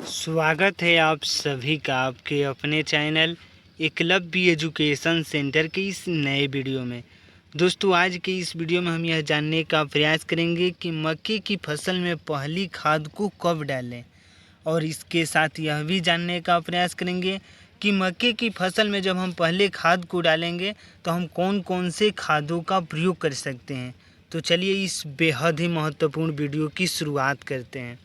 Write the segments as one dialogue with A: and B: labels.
A: स्वागत है आप सभी का आपके अपने चैनल एकलव्य एजुकेशन सेंटर के इस नए वीडियो में। दोस्तों, आज के इस वीडियो में हम यह जानने का प्रयास करेंगे कि मक्के की फसल में पहली खाद को कब डालें, और इसके साथ यह भी जानने का प्रयास करेंगे कि मक्के की फसल में जब हम पहले खाद को डालेंगे तो हम कौन कौन से खादों का प्रयोग कर सकते हैं। तो चलिए इस बेहद ही महत्वपूर्ण वीडियो की शुरुआत करते हैं।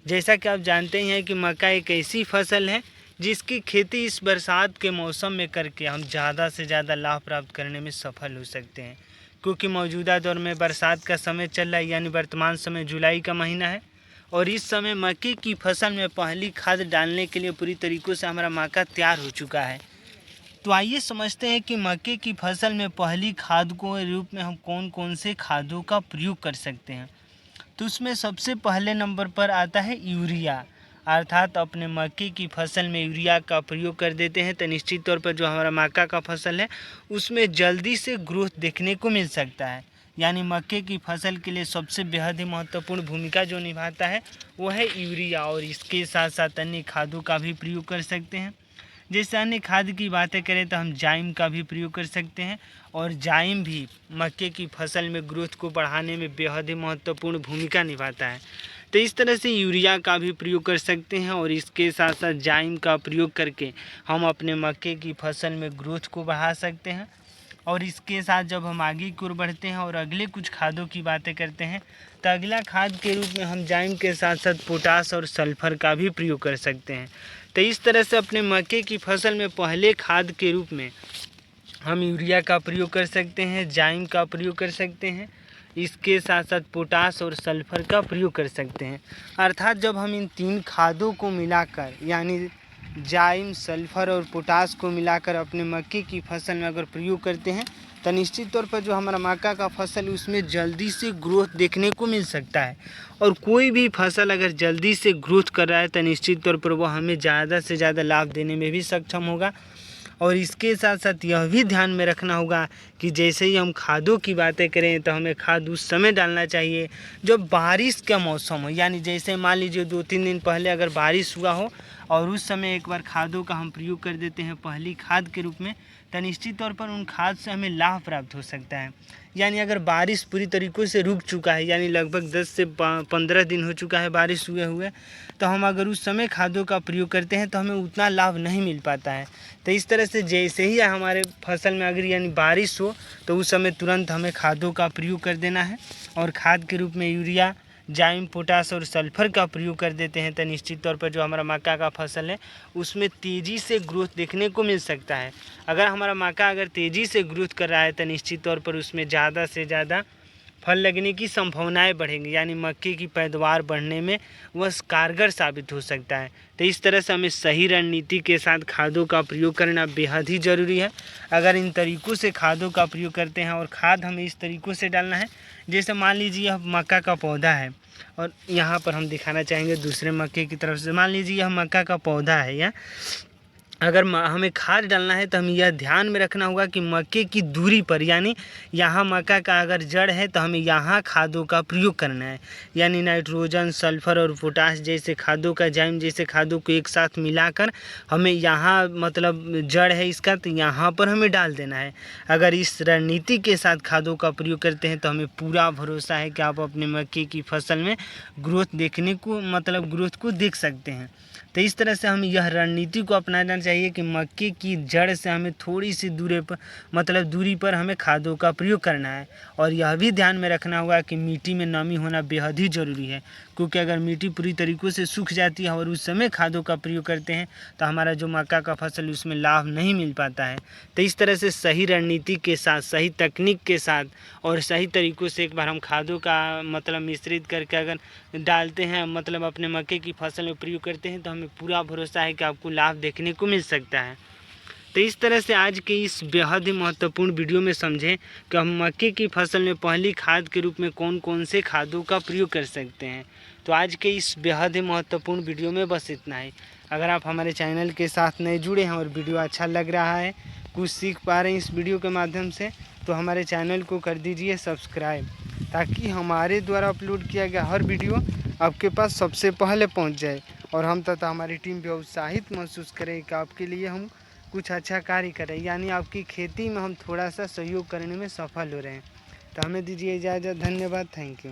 A: जैसा कि आप जानते हैं कि मक्का एक ऐसी फसल है जिसकी खेती इस बरसात के मौसम में करके हम ज़्यादा से ज़्यादा लाभ प्राप्त करने में सफल हो सकते हैं, क्योंकि मौजूदा दौर में बरसात का समय चल रहा है, यानी वर्तमान समय जुलाई का महीना है। और इस समय मक्के की फसल में पहली खाद डालने के लिए पूरी तरीक़ों से हमारा मक्का तैयार हो चुका है। तो आइए समझते हैं कि मक्के की फसल में पहली खाद को रूप में हम कौन कौन से खादों का प्रयोग कर सकते हैं। तो उसमें सबसे पहले नंबर पर आता है यूरिया, अर्थात अपने मक्के की फसल में यूरिया का प्रयोग कर देते हैं तो निश्चित तौर पर जो हमारा मक्का का फसल है उसमें जल्दी से ग्रोथ देखने को मिल सकता है। यानी मक्के की फसल के लिए सबसे बेहद ही महत्वपूर्ण भूमिका जो निभाता है वो है यूरिया। और इसके साथ साथ अन्य खादों का भी प्रयोग कर सकते हैं। जैसे अन्य खाद की बातें करें तो हम जाइम का भी प्रयोग कर सकते हैं, और जाइम भी मक्के की फसल में ग्रोथ को बढ़ाने में बेहद ही महत्वपूर्ण भूमिका निभाता है। तो इस तरह से यूरिया का भी प्रयोग कर सकते हैं, और इसके साथ साथ जाइम का प्रयोग करके हम अपने मक्के की फसल में ग्रोथ को बढ़ा सकते हैं। और इसके साथ जब हम आगे की ओर बढ़ते हैं और अगले कुछ खादों की बातें करते हैं तो अगला खाद के रूप में हम जाइम के साथ साथ पोटास और सल्फर का भी प्रयोग कर सकते हैं। तो इस तरह से अपने मक्के की फसल में पहले खाद के रूप में हम यूरिया का प्रयोग कर सकते हैं, जाइम का प्रयोग कर सकते हैं, इसके साथ साथ पोटास और सल्फर का प्रयोग कर सकते हैं। अर्थात जब हम इन तीन खादों को मिलाकर, यानी जाइम, सल्फर और पोटास को मिलाकर अपने मक्के की फसल में अगर प्रयोग करते हैं तो निश्चित तौर पर जो हमारा मक्का का फसल है उसमें जल्दी से ग्रोथ देखने को मिल सकता है। और कोई भी फसल अगर जल्दी से ग्रोथ कर रहा है तो निश्चित तौर पर वो हमें ज़्यादा से ज़्यादा लाभ देने में भी सक्षम होगा। और इसके साथ साथ यह भी ध्यान में रखना होगा कि जैसे ही हम खादों की बातें करें तो हमें खाद उस समय डालना चाहिए जब बारिश का मौसम हो। यानी जैसे मान लीजिए 2-3 दिन पहले अगर बारिश हुआ हो और उस समय एक बार खादों का हम प्रयोग कर देते हैं पहली खाद के रूप में, तो निश्चित तौर पर उन खाद से हमें लाभ प्राप्त हो सकता है। यानी अगर बारिश पूरी तरीक़ों से रुक चुका है, यानी लगभग 10 से 15 दिन हो चुका है बारिश हुए, तो हम अगर उस समय खादों का प्रयोग करते हैं तो हमें उतना लाभ नहीं मिल पाता है। तो इस तरह से जैसे ही हमारे फसल में अगर यानी बारिश हो तो उस समय तुरंत हमें खादों का प्रयोग कर देना है, और खाद के रूप में यूरिया, जाइम, पोटास और सल्फर का प्रयोग कर देते हैं तो निश्चित तौर पर जो हमारा मक्का का फसल है उसमें तेज़ी से ग्रोथ देखने को मिल सकता है। अगर हमारा मक्का अगर तेज़ी से ग्रोथ कर रहा है तो निश्चित तौर पर उसमें ज़्यादा से ज़्यादा फल लगने की संभावनाएं बढ़ेंगी, यानी मक्के की पैदावार बढ़ने में वह कारगर साबित हो सकता है। तो इस तरह से हमें सही रणनीति के साथ खादों का प्रयोग करना बेहद ही ज़रूरी है। अगर इन तरीक़ों से खादों का प्रयोग करते हैं, और खाद हमें इस तरीक़ों से डालना है, जैसे मान लीजिए यह मक्का का पौधा है और यहाँ पर हम दिखाना चाहेंगे दूसरे मक्के की तरफ से। मान लीजिए यह मक्का का पौधा है, या अगर हमें खाद डालना है तो हमें यह ध्यान में रखना होगा कि मक्के की दूरी पर, यानी यहाँ मक्का का अगर जड़ है तो हमें यहाँ खादों का प्रयोग करना है। यानी नाइट्रोजन, सल्फर और पोटास जैसे खादों का, जाइम जैसे खादों को एक साथ मिलाकर हमें यहाँ मतलब जड़ है इसका तो यहाँ पर हमें डाल देना है। अगर इस रणनीति के साथ खादों का प्रयोग करते हैं तो हमें पूरा भरोसा है कि आप अपने मक्के की फसल में ग्रोथ देखने को ग्रोथ को देख सकते हैं। तो इस तरह से हमें यह रणनीति को अपनाना चाहिए कि मक्के की जड़ से हमें थोड़ी सी दूरी पर हमें खादों का प्रयोग करना है। और यह भी ध्यान में रखना होगा कि मिट्टी में नमी होना बेहद ही ज़रूरी है, क्योंकि अगर मिट्टी पूरी तरीक़ों से सूख जाती है और उस समय खादों का प्रयोग करते हैं तो हमारा जो मक्का का फसल उसमें लाभ नहीं मिल पाता है। तो इस तरह से सही रणनीति के साथ, सही तकनीक के साथ और सही तरीक़ों से एक बार हम खादों का मिश्रित करके अगर डालते हैं, अपने मक्के की फसल में प्रयोग करते हैं तो हमें पूरा भरोसा है कि आपको लाभ देखने को मिल सकता है। तो इस तरह से आज के इस बेहद ही महत्वपूर्ण वीडियो में समझें कि हम मक्के की फसल में पहली खाद के रूप में कौन कौन से खादों का प्रयोग कर सकते हैं। तो आज के इस बेहद ही महत्वपूर्ण वीडियो में बस इतना ही। अगर आप हमारे चैनल के साथ नए जुड़े हैं और वीडियो अच्छा लग रहा है, कुछ सीख पा रहे हैं इस वीडियो के माध्यम से, तो हमारे चैनल को कर दीजिए सब्सक्राइब, ताकि हमारे द्वारा अपलोड किया गया हर वीडियो आपके पास सबसे पहले पहुंच जाए। और हम तथा हमारी टीम भी उत्साहित महसूस करें कि आपके लिए हम कुछ अच्छा कार्य करें, यानी आपकी खेती में हम थोड़ा सा सहयोग करने में सफल हो रहे हैं। तो हमें दीजिए इजाज़त। धन्यवाद। Thank you.